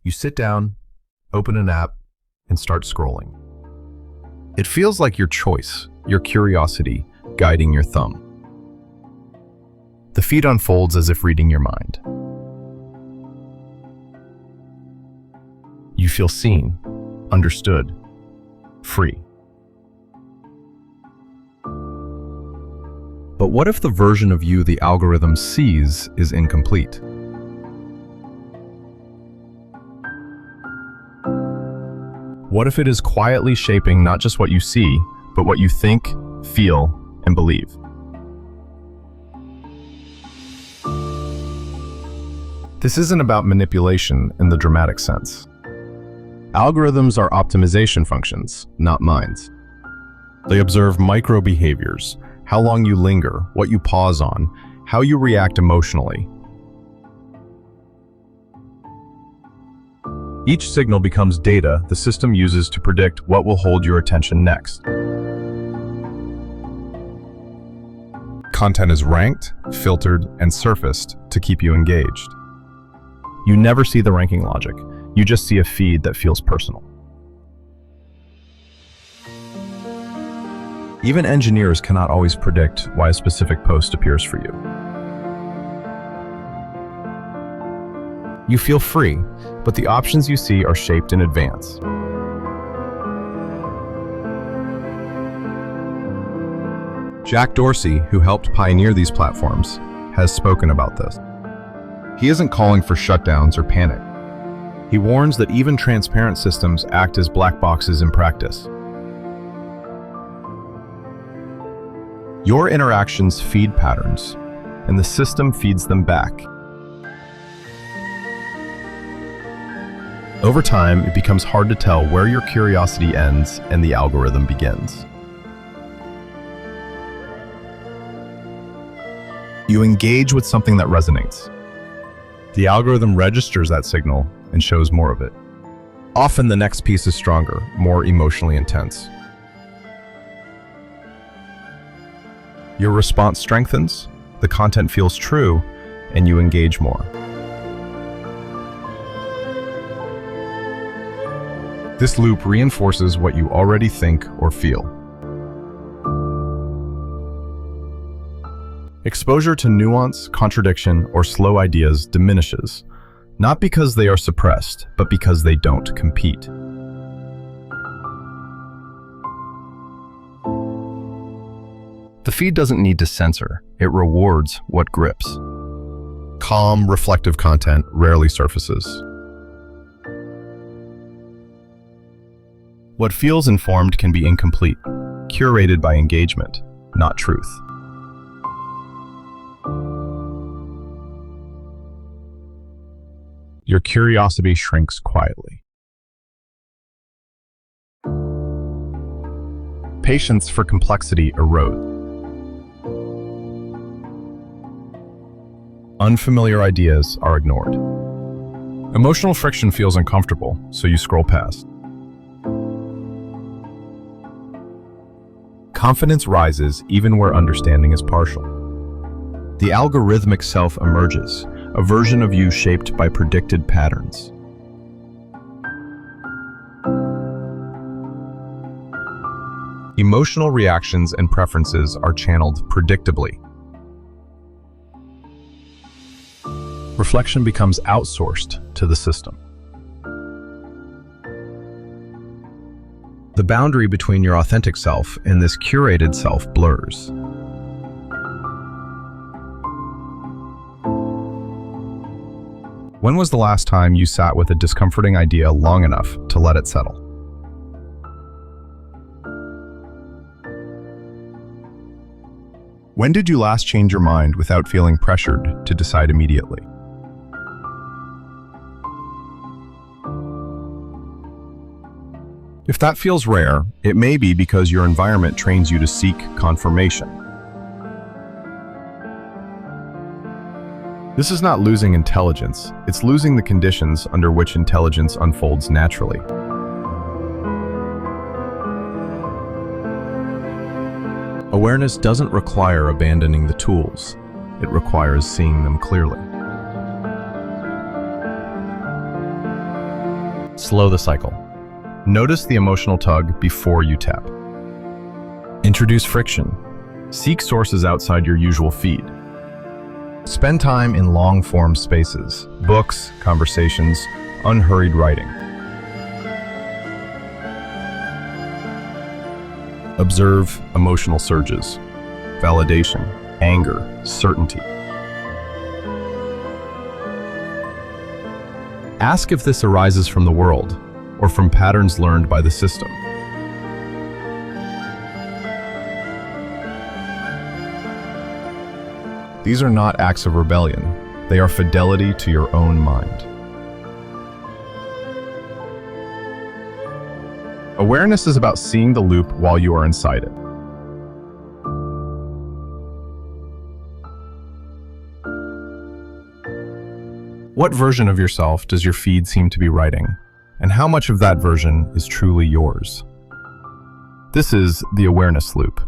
You sit down, open an app, and start scrolling. It feels like your choice, your curiosity, guiding your thumb. The feed unfolds as if reading your mind. You feel seen, understood, free. But what if the version of you the algorithm sees is incomplete? What if it is quietly shaping not just what you see, but what you think, feel, and believe? This isn't about manipulation in the dramatic sense. Algorithms are optimization functions, not minds. They observe micro behaviors, how long you linger, what you pause on, how you react emotionally. Each signal becomes data the system uses to predict what will hold your attention next. Content is ranked, filtered, and surfaced to keep you engaged. You never see the ranking logic. You just see a feed that feels personal. Even engineers cannot always predict why a specific post appears for you. You feel free, but the options you see are shaped in advance. Jack Dorsey, who helped pioneer these platforms, has spoken about this. He isn't calling for shutdowns or panic. He warns that even transparent systems act as black boxes in practice. Your interactions feed patterns, and the system feeds them back. Over time, it becomes hard to tell where your curiosity ends and the algorithm begins. You engage with something that resonates. The algorithm registers that signal and shows more of it. Often the next piece is stronger, more emotionally intense. Your response strengthens, the content feels true, and you engage more. This loop reinforces what you already think or feel. Exposure to nuance, contradiction, or slow ideas diminishes, not because they are suppressed, but because they don't compete. The feed doesn't need to censor, it rewards what grips. Calm, reflective content rarely surfaces. What feels informed can be incomplete, curated by engagement, not truth. Your curiosity shrinks quietly. Patience for complexity erodes. Unfamiliar ideas are ignored. Emotional friction feels uncomfortable, so you scroll past. Confidence rises even where understanding is partial. The algorithmic self emerges, a version of you shaped by predicted patterns. Emotional reactions and preferences are channeled predictably. Reflection becomes outsourced to the system. The boundary between your authentic self and this curated self blurs. When was the last time you sat with a discomforting idea long enough to let it settle? When did you last change your mind without feeling pressured to decide immediately? If that feels rare, it may be because your environment trains you to seek confirmation. This is not losing intelligence, it's losing the conditions under which intelligence unfolds naturally. Awareness doesn't require abandoning the tools, it requires seeing them clearly. Slow the cycle. Notice the emotional tug before you tap. Introduce friction. Seek sources outside your usual feed. Spend time in long-form spaces, books, conversations, unhurried writing. Observe emotional surges, validation, anger, certainty. Ask if this arises from the world or from patterns learned by the system. These are not acts of rebellion. They are fidelity to your own mind. Awareness is about seeing the loop while you are inside it. What version of yourself does your feed seem to be writing? And how much of that version is truly yours? This is the awareness loop.